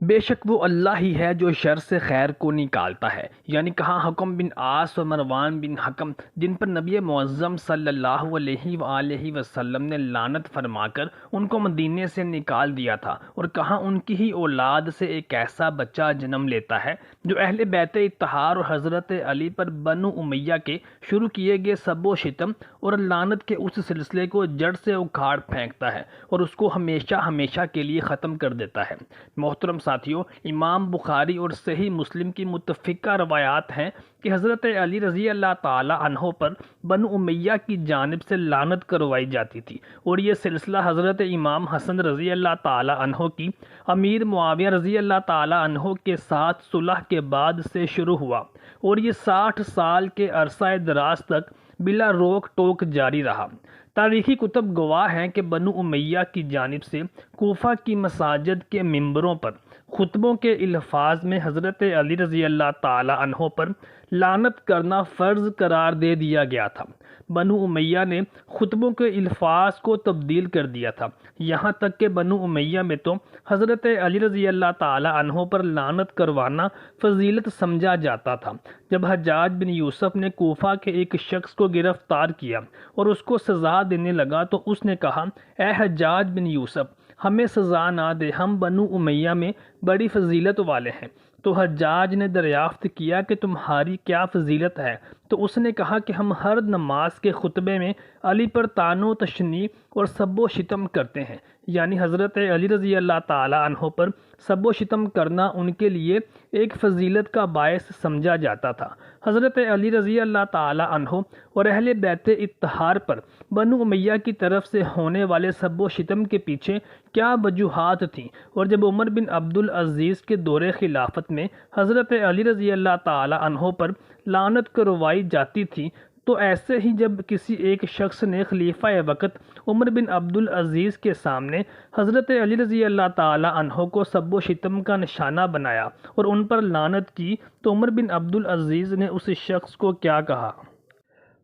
بے شک وہ اللہ ہی ہے جو شر سے خیر کو نکالتا ہے۔ یعنی کہا حکم بن عاص و مروان بن حکم، جن پر نبی معظم صلی اللہ علیہ وآلہ وسلم نے لعنت فرما کر ان کو مدینے سے نکال دیا تھا، اور کہا ان کی ہی اولاد سے ایک ایسا بچہ جنم لیتا ہے جو اہل بیت اطہار اور حضرت علی پر بنو امیہ کے شروع کیے گئے سب و شتم اور لعنت کے اس سلسلے کو جڑ سے اکھاڑ پھینکتا ہے اور اس کو ہمیشہ ہمیشہ کے لیے ختم کر دیتا ہے۔ محترم ساتھیوں، امام بخاری اور صحیح مسلم کی متفقہ روایات ہیں کہ حضرت علی رضی اللہ تعالی عنہ پر بنو امیہ کی جانب سے لعنت کروائی جاتی تھی، اور یہ سلسلہ حضرت امام حسن رضی اللہ تعالی عنہ کی امیر معاویہ رضی اللہ تعالی عنہ کے ساتھ صلح کے بعد سے شروع ہوا، اور یہ 60 سال کے عرصہ دراز تک بلا روک ٹوک جاری رہا۔ تاریخی کتب گواہ ہیں کہ بنو امیہ کی جانب سے کوفہ کی مساجد کے ممبروں پر خطبوں کے الفاظ میں حضرت علی رضی اللہ تعالی عنہ پر لعنت کرنا فرض قرار دے دیا گیا تھا۔ بنو امیہ نے خطبوں کے الفاظ کو تبدیل کر دیا تھا، یہاں تک کہ بنو امیہ میں تو حضرت علی رضی اللہ تعالی عنہ پر لعنت کروانا فضیلت سمجھا جاتا تھا۔ جب حجاج بن یوسف نے کوفہ کے ایک شخص کو گرفتار کیا اور اس کو سزا دینے لگا تو اس نے کہا، اے حجاج بن یوسف، ہمیں سزا نہ دے، ہم بنو امیہ میں بڑی فضیلت والے ہیں۔ تو حجاج نے دریافت کیا کہ تمہاری کیا فضیلت ہے؟ تو اس نے کہا کہ ہم ہر نماز کے خطبے میں علی پر طعن و تشنیع اور سب و شتم کرتے ہیں۔ یعنی حضرت علی رضی اللہ تعالی عنہ پر سب و شتم کرنا ان کے لیے ایک فضیلت کا باعث سمجھا جاتا تھا۔ حضرت علی رضی اللہ تعالی عنہ اور اہل بیت اطہار پر بنو امیہ کی طرف سے ہونے والے سب و شتم کے پیچھے کیا وجوہات تھیں، اور جب عمر بن عبدالعزیز کے دور خلافت میں حضرت علی رضی اللہ تعالی عنہ پر لعنت کروائی جاتی تھی، تو ایسے ہی جب کسی ایک شخص نے خلیفہ وقت عمر بن عبدالعزیز کے سامنے حضرت علی رضی اللہ تعالی عنہ کو سب و شتم کا نشانہ بنایا اور ان پر لعنت کی، تو عمر بن عبدالعزیز نے اس شخص کو کیا کہا؟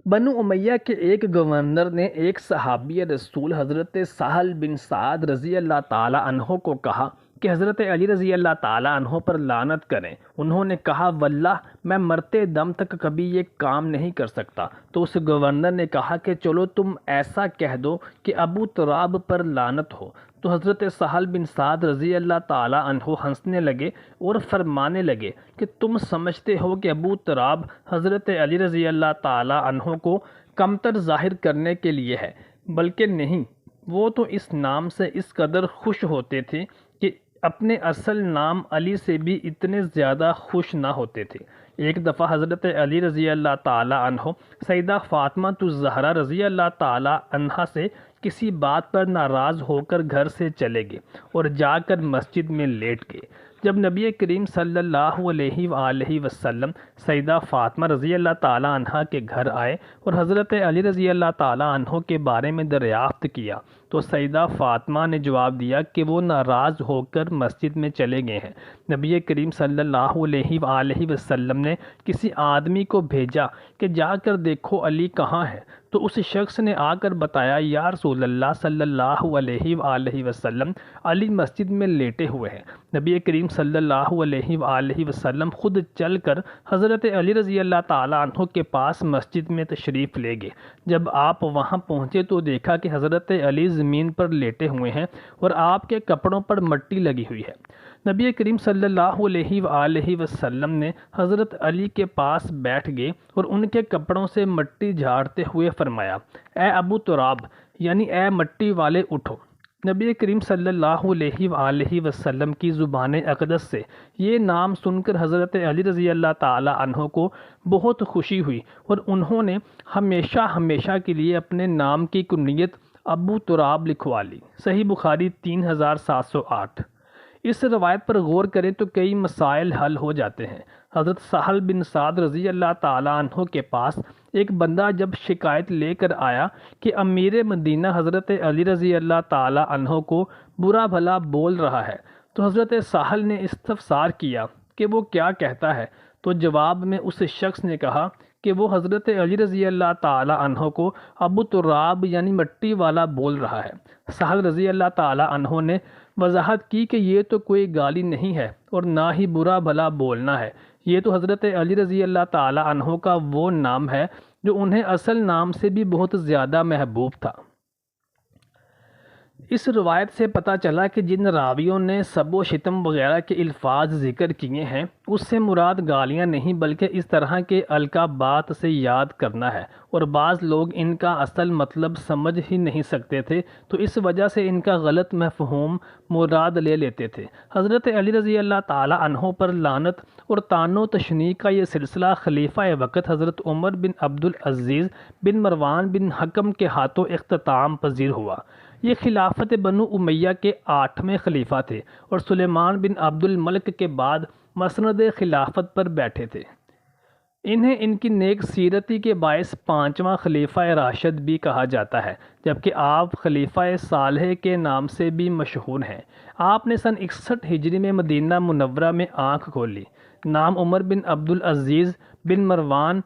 بنو امیہ کے ایک گورنر نے ایک صحابی رسول حضرت سہل بن سعد رضی اللہ تعالی عنہ کو کہا کہ حضرت علی رضی اللہ تعالی عنہ پر لعنت کریں۔ انہوں نے کہا، واللہ میں مرتے دم تک کبھی یہ کام نہیں کر سکتا۔ تو اس گورنر نے کہا کہ چلو تم ایسا کہہ دو کہ ابو تراب پر لعنت ہو۔ تو حضرت سہل بن سعد رضی اللہ تعالی عنہ ہنسنے لگے اور فرمانے لگے کہ تم سمجھتے ہو کہ ابو تراب حضرت علی رضی اللہ تعالی عنہ کو کمتر ظاہر کرنے کے لیے ہے، بلکہ نہیں، وہ تو اس نام سے اس قدر خوش ہوتے تھے کہ اپنے اصل نام علی سے بھی اتنے زیادہ خوش نہ ہوتے تھے۔ ایک دفعہ حضرت علی رضی اللہ تعالی عنہ سیدہ فاطمہ الزہرا رضی اللہ تعالی عنہا سے کسی بات پر ناراض ہو کر گھر سے چلے گئے اور جا کر مسجد میں لیٹ گئے۔ جب نبی کریم صلی اللہ علیہ وآلہ وسلم سیدہ فاطمہ رضی اللہ تعالی عنہا کے گھر آئے اور حضرت علی رضی اللہ تعالی عنہ کے بارے میں دریافت کیا، تو سیدہ فاطمہ نے جواب دیا کہ وہ ناراض ہو کر مسجد میں چلے گئے ہیں۔ نبی کریم صلی اللہ علیہ وآلہ وسلم نے کسی آدمی کو بھیجا کہ جا کر دیکھو علی کہاں ہے، تو اس شخص نے آ کر بتایا، یا رسول اللہ صلی اللہ علیہ وآلہ وسلم، علی مسجد میں لیٹے ہوئے ہیں۔ نبی کریم صلی اللہ علیہ وآلہ وسلم خود چل کر حضرت علی رضی اللہ تعالی عنہ کے پاس مسجد میں تشریف لے گئے۔ جب آپ وہاں پہنچے تو دیکھا کہ حضرت علی زمین پر لیٹے ہوئے ہیں اور آپ کے کپڑوں پر مٹی لگی ہوئی ہے۔ نبی کریم صلی اللہ علیہ وآلہ وسلم نے حضرت علی کے پاس بیٹھ گئے اور ان کے کپڑوں سے مٹی جھاڑتے ہوئے فرمایا، اے ابو تراب، یعنی اے مٹی والے، اٹھو۔ نبی کریم صلی اللہ علیہ وآلہ وسلم کی زبان اقدس سے یہ نام سن کر حضرت علی رضی اللہ تعالی عنہ کو بہت خوشی ہوئی اور انہوں نے ہمیشہ ہمیشہ کے لیے اپنے نام کی کنیت ابو تراب لکھوا لی۔ صحیح بخاری 3708۔ اس روایت پر غور کریں تو کئی مسائل حل ہو جاتے ہیں۔ حضرت سہل بن سعد رضی اللہ تعالی عنہ کے پاس ایک بندہ جب شکایت لے کر آیا کہ امیر مدینہ حضرت علی رضی اللہ تعالی عنہ کو برا بھلا بول رہا ہے، تو حضرت سہل نے استفسار کیا کہ وہ کیا کہتا ہے، تو جواب میں اس شخص نے کہا کہ وہ حضرت علی رضی اللہ تعالی عنہ کو ابو تراب یعنی مٹی والا بول رہا ہے۔ سہل رضی اللہ تعالی عنہ نے وضاحت کی کہ یہ تو کوئی گالی نہیں ہے اور نہ ہی برا بھلا بولنا ہے، یہ تو حضرت علی رضی اللہ تعالی عنہ کا وہ نام ہے جو انہیں اصل نام سے بھی بہت زیادہ محبوب تھا۔ اس روایت سے پتہ چلا کہ جن راویوں نے سب و شتم وغیرہ کے الفاظ ذکر کیے ہیں اس سے مراد گالیاں نہیں بلکہ اس طرح کے القابات سے یاد کرنا ہے، اور بعض لوگ ان کا اصل مطلب سمجھ ہی نہیں سکتے تھے تو اس وجہ سے ان کا غلط مفہوم مراد لے لیتے تھے۔ حضرت علی رضی اللہ تعالی عنہ پر لعنت اور طعن و تشنیع کا یہ سلسلہ خلیفہ وقت حضرت عمر بن عبدالعزیز بن مروان بن حکم کے ہاتھوں اختتام پذیر ہوا۔ یہ خلافت بنو امیہ کے 8ویں خلیفہ تھے اور سلیمان بن عبد الملک کے بعد مسند خلافت پر بیٹھے تھے۔ انہیں ان کی نیک سیرتی کے باعث 5واں خلیفہ راشد بھی کہا جاتا ہے، جبکہ آپ خلیفہ صالح کے نام سے بھی مشہور ہیں۔ آپ نے سن 61 ہجری میں مدینہ منورہ میں آنکھ کھولی۔ نام عمر بن عبدالعزیز بن مروان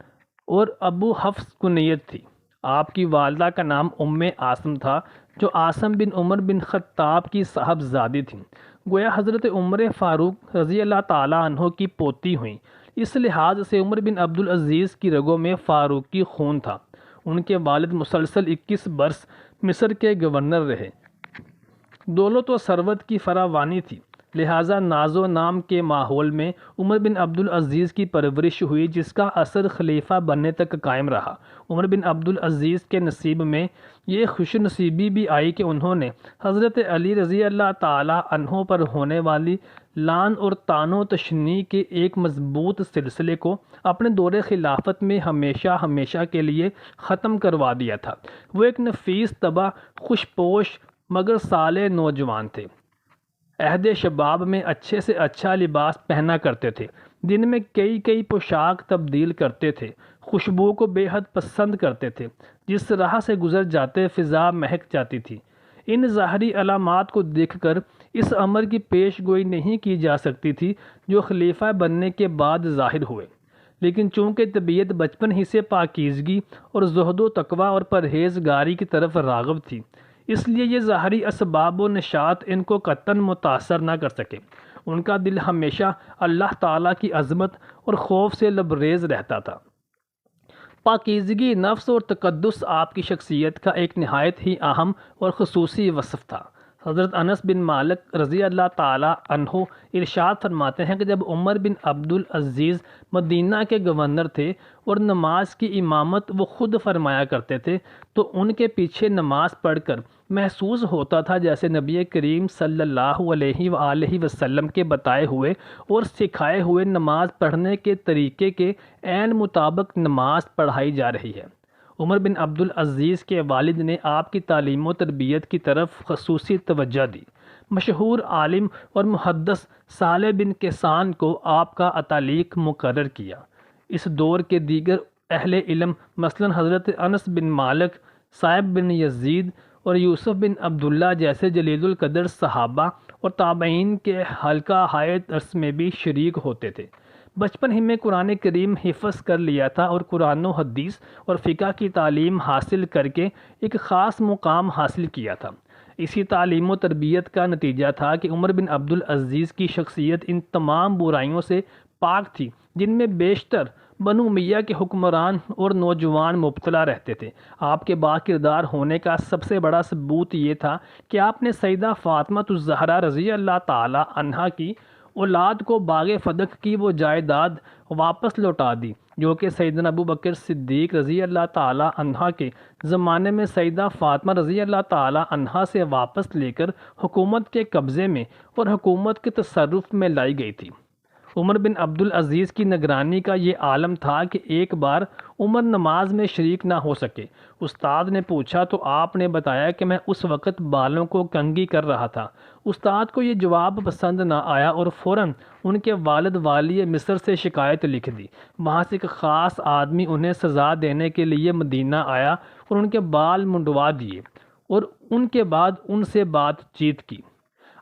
اور ابو حفص کنیت تھی۔ آپ کی والدہ کا نام عاصم تھا جو عاصم بن عمر بن خطاب کی صاحبزادی تھیں، گویا حضرت عمر فاروق رضی اللہ تعالیٰ عنہ کی پوتی ہوئیں۔ اس لحاظ سے عمر بن عبدالعزیز کی رگوں میں فاروقی خون تھا۔ ان کے والد مسلسل 21 برس مصر کے گورنر رہے۔ دولت و ثروت کی فراوانی تھی، لہٰذا ناز و نام کے ماحول میں عمر بن عبدالعزیز کی پرورش ہوئی جس کا اثر خلیفہ بننے تک قائم رہا۔ عمر بن عبدالعزیز کے نصیب میں یہ خوش نصیبی بھی آئی کہ انہوں نے حضرت علی رضی اللہ تعالی عنہ پر ہونے والی لعن اور طعن و تشنیع کے ایک مضبوط سلسلے کو اپنے دور خلافت میں ہمیشہ کے لیے ختم کروا دیا تھا۔ وہ ایک نفیس طبع، خوش پوش مگر صالح نوجوان تھے۔ عہد شباب میں اچھے سے اچھا لباس پہنا کرتے تھے، دن میں کئی پوشاک تبدیل کرتے تھے، خوشبو کو بے حد پسند کرتے تھے، جس راہ سے گزر جاتے فضا مہک جاتی تھی۔ ان ظاہری علامات کو دیکھ کر اس امر کی پیش گوئی نہیں کی جا سکتی تھی جو خلیفہ بننے کے بعد ظاہر ہوئے، لیکن چونکہ طبیعت بچپن ہی سے پاکیزگی اور زہد و تقوی اور پرہیزگاری کی طرف راغب تھی، اس لیے یہ ظاہری اسباب و نشاط ان کو قطعاً متاثر نہ کر سکے۔ ان کا دل ہمیشہ اللہ تعالیٰ کی عظمت اور خوف سے لبریز رہتا تھا۔ پاکیزگی نفس اور تقدس آپ کی شخصیت کا ایک نہایت ہی اہم اور خصوصی وصف تھا۔ حضرت انس بن مالک رضی اللہ تعالیٰ عنہ ارشاد فرماتے ہیں کہ جب عمر بن عبدالعزیز مدینہ کے گورنر تھے اور نماز کی امامت وہ خود فرمایا کرتے تھے تو ان کے پیچھے نماز پڑھ کر محسوس ہوتا تھا جیسے نبی کریم صلی اللہ علیہ وآلہ وسلم کے بتائے ہوئے اور سکھائے ہوئے نماز پڑھنے کے طریقے کے عین مطابق نماز پڑھائی جا رہی ہے۔ عمر بن عبدالعزیز کے والد نے آپ کی تعلیم و تربیت کی طرف خصوصی توجہ دی۔ مشہور عالم اور محدث صالح بن کیسان کو آپ کا عطالیق مقرر کیا۔ اس دور کے دیگر اہل علم مثلاً حضرت انس بن مالک، صائب بن یزید اور یوسف بن عبداللہ جیسے جلیل القدر صحابہ اور تابعین کے حلقہ ہائے درس میں بھی شریک ہوتے تھے۔ بچپن ہی میں قرآن کریم حفظ کر لیا تھا اور قرآن و حدیث اور فقہ کی تعلیم حاصل کر کے ایک خاص مقام حاصل کیا تھا۔ اسی تعلیم و تربیت کا نتیجہ تھا کہ عمر بن عبدالعزیز کی شخصیت ان تمام برائیوں سے پاک تھی جن میں بیشتر بنو امیہ کے حکمران اور نوجوان مبتلا رہتے تھے۔ آپ کے با کردار ہونے کا سب سے بڑا ثبوت یہ تھا کہ آپ نے سیدہ فاطمہ الزہرا رضی اللہ تعالی عنہا کی اولاد کو باغ فدق کی وہ جائیداد واپس لوٹا دی جو کہ سیدنا ابوبکر صدیق رضی اللہ تعالی عنہ کے زمانے میں سیدہ فاطمہ رضی اللہ تعالی عنہا سے واپس لے کر حکومت کے قبضے میں اور حکومت کے تصرف میں لائی گئی تھی۔ عمر بن عبدالعزیز کی نگرانی کا یہ عالم تھا کہ ایک بار عمر نماز میں شریک نہ ہو سکے۔ استاد نے پوچھا تو آپ نے بتایا کہ میں اس وقت بالوں کو کنگھی کر رہا تھا۔ استاد کو یہ جواب پسند نہ آیا اور فوراً ان کے والد والی مصر سے شکایت لکھ دی۔ وہاں سے ایک خاص آدمی انہیں سزا دینے کے لیے مدینہ آیا اور ان کے بال منڈوا دیے اور ان کے بعد ان سے بات چیت کی۔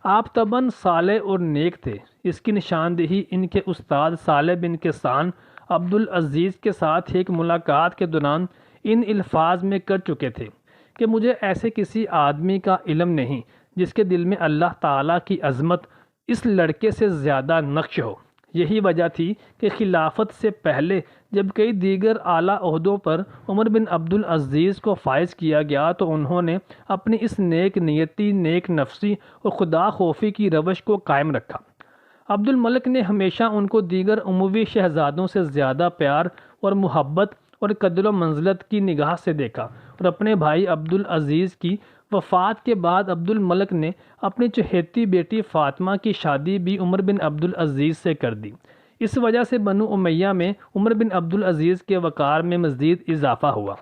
آپ طبعاً صالح اور نیک تھے۔ اس کی نشاندہی ان کے استاد صالح بن کیسان عبدالعزیز کے ساتھ ایک ملاقات کے دوران ان الفاظ میں کر چکے تھے کہ مجھے ایسے کسی آدمی کا علم نہیں جس کے دل میں اللہ تعالیٰ کی عظمت اس لڑکے سے زیادہ نقش ہو۔ یہی وجہ تھی کہ خلافت سے پہلے جب کئی دیگر اعلیٰ عہدوں پر عمر بن عبدالعزیز کو فائز کیا گیا تو انہوں نے اپنی اس نیک نیتی، نیک نفسی اور خدا خوفی کی روش کو قائم رکھا۔ عبد الملک نے ہمیشہ ان کو دیگر اموی شہزادوں سے زیادہ پیار اور محبت اور قدر و منزلت کی نگاہ سے دیکھا، اور اپنے بھائی عبدالعزیز کی وفات کے بعد عبد الملک نے اپنی چہیتی بیٹی فاطمہ کی شادی بھی عمر بن عبدالعزیز سے کر دی۔ اس وجہ سے بنو امیہ میں عمر بن عبدالعزیز کے وقار میں مزید اضافہ ہوا۔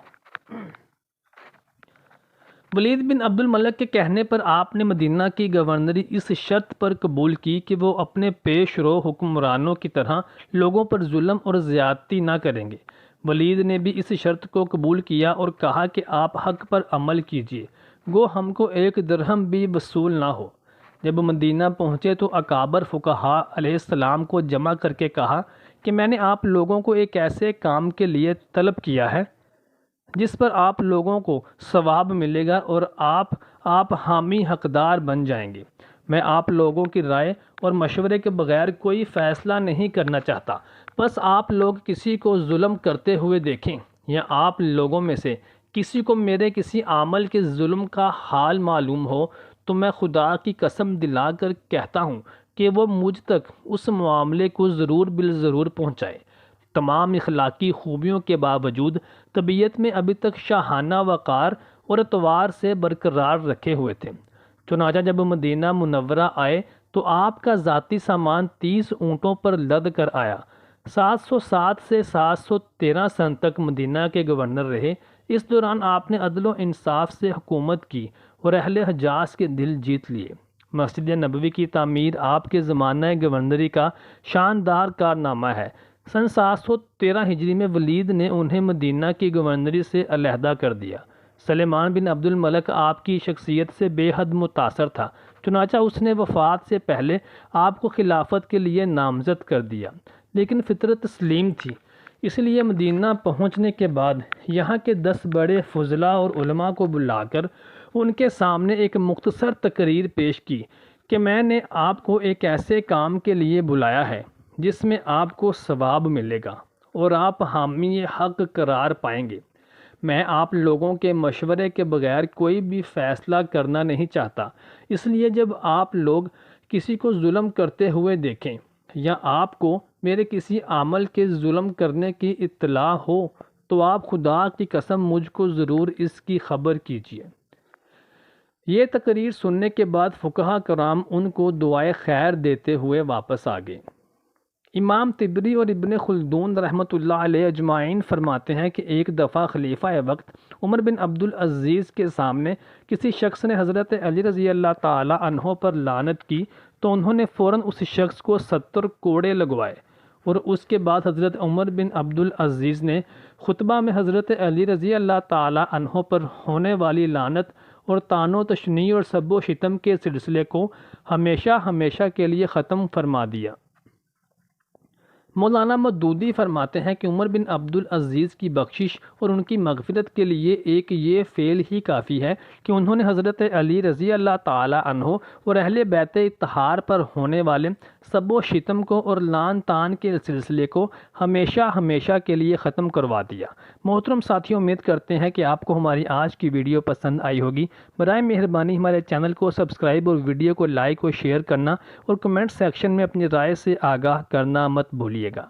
ولید بن عبد الملک کے کہنے پر آپ نے مدینہ کی گورنری اس شرط پر قبول کی کہ وہ اپنے پیش رو حکمرانوں کی طرح لوگوں پر ظلم اور زیادتی نہ کریں گے۔ ولید نے بھی اس شرط کو قبول کیا اور کہا کہ آپ حق پر عمل کیجیے، گو ہم کو ایک درہم بھی وصول نہ ہو۔ جب مدینہ پہنچے تو اکابر فقہاء علیہ السلام کو جمع کر کے کہا کہ میں نے آپ لوگوں کو ایک ایسے کام کے لیے طلب کیا ہے جس پر آپ لوگوں کو ثواب ملے گا اور آپ حامی حقدار بن جائیں گے۔ میں آپ لوگوں کی رائے اور مشورے کے بغیر کوئی فیصلہ نہیں کرنا چاہتا، بس آپ لوگ کسی کو ظلم کرتے ہوئے دیکھیں یا آپ لوگوں میں سے کسی کو میرے کسی عمل کے ظلم کا حال معلوم ہو تو میں خدا کی قسم دلا کر کہتا ہوں کہ وہ مجھ تک اس معاملے کو ضرور بالضرور پہنچائے۔ تمام اخلاقی خوبیوں کے باوجود طبیعت میں ابھی تک شاہانہ وقار اور اعتبار سے برقرار رکھے ہوئے تھے۔ چنانچہ جب مدینہ منورہ آئے تو آپ کا ذاتی سامان 30 اونٹوں پر لد کر آیا۔ 707 سے 713 سن تک مدینہ کے گورنر رہے۔ اس دوران آپ نے عدل و انصاف سے حکومت کی اور اہل حجاز کے دل جیت لیے۔ مسجد نبوی کی تعمیر آپ کے زمانہ گورنری کا شاندار کارنامہ ہے۔ سن 713 ہجری میں ولید نے انہیں مدینہ کی گورنری سے علیحدہ کر دیا۔ سلیمان بن عبد الملک آپ کی شخصیت سے بے حد متاثر تھا، چنانچہ اس نے وفات سے پہلے آپ کو خلافت کے لیے نامزد کر دیا، لیکن فطرت تسلیم تھی، اس لیے مدینہ پہنچنے کے بعد یہاں کے 10 بڑے فضلاء اور علماء کو بلا کر ان کے سامنے ایک مختصر تقریر پیش کی کہ میں نے آپ کو ایک ایسے کام کے لیے بلایا ہے جس میں آپ کو ثواب ملے گا اور آپ حامی حق قرار پائیں گے۔ میں آپ لوگوں کے مشورے کے بغیر کوئی بھی فیصلہ کرنا نہیں چاہتا، اس لیے جب آپ لوگ کسی کو ظلم کرتے ہوئے دیکھیں یا آپ کو میرے کسی عمل کے ظلم کرنے کی اطلاع ہو تو آپ خدا کی قسم مجھ کو ضرور اس کی خبر کیجیے۔ یہ تقریر سننے کے بعد فقہاء کرام ان کو دعائے خیر دیتے ہوئے واپس آ گئے۔ امام طبری اور ابن خلدون رحمۃ اللہ علیہ اجمعین فرماتے ہیں کہ ایک دفعہ خلیفہ وقت عمر بن عبدالعزیز کے سامنے کسی شخص نے حضرت علی رضی اللہ تعالی عنہ پر لعنت کی تو انہوں نے فوراً اس شخص کو 70 کوڑے لگوائے، اور اس کے بعد حضرت عمر بن عبدالعزیز نے خطبہ میں حضرت علی رضی اللہ تعالی عنہ پر ہونے والی لعنت اور طعن و تشنیع اور سب و شتم کے سلسلے کو ہمیشہ ہمیشہ کے لیے ختم فرما دیا۔ مولانا مودودی فرماتے ہیں کہ عمر بن عبدالعزیز کی بخشش اور ان کی مغفرت کے لیے ایک یہ فعل ہی کافی ہے کہ انہوں نے حضرت علی رضی اللہ تعالی عنہ اور اہل بیت اطہار پر ہونے والے سب و شتم کو اور لعن طعن کے سلسلے کو ہمیشہ ہمیشہ کے لیے ختم کروا دیا۔ محترم ساتھیوں، امید کرتے ہیں کہ آپ کو ہماری آج کی ویڈیو پسند آئی ہوگی۔ برائے مہربانی ہمارے چینل کو سبسکرائب اور ویڈیو کو لائک اور شیئر کرنا اور کمنٹ سیکشن میں اپنی رائے سے آگاہ کرنا مت بھولیے گا۔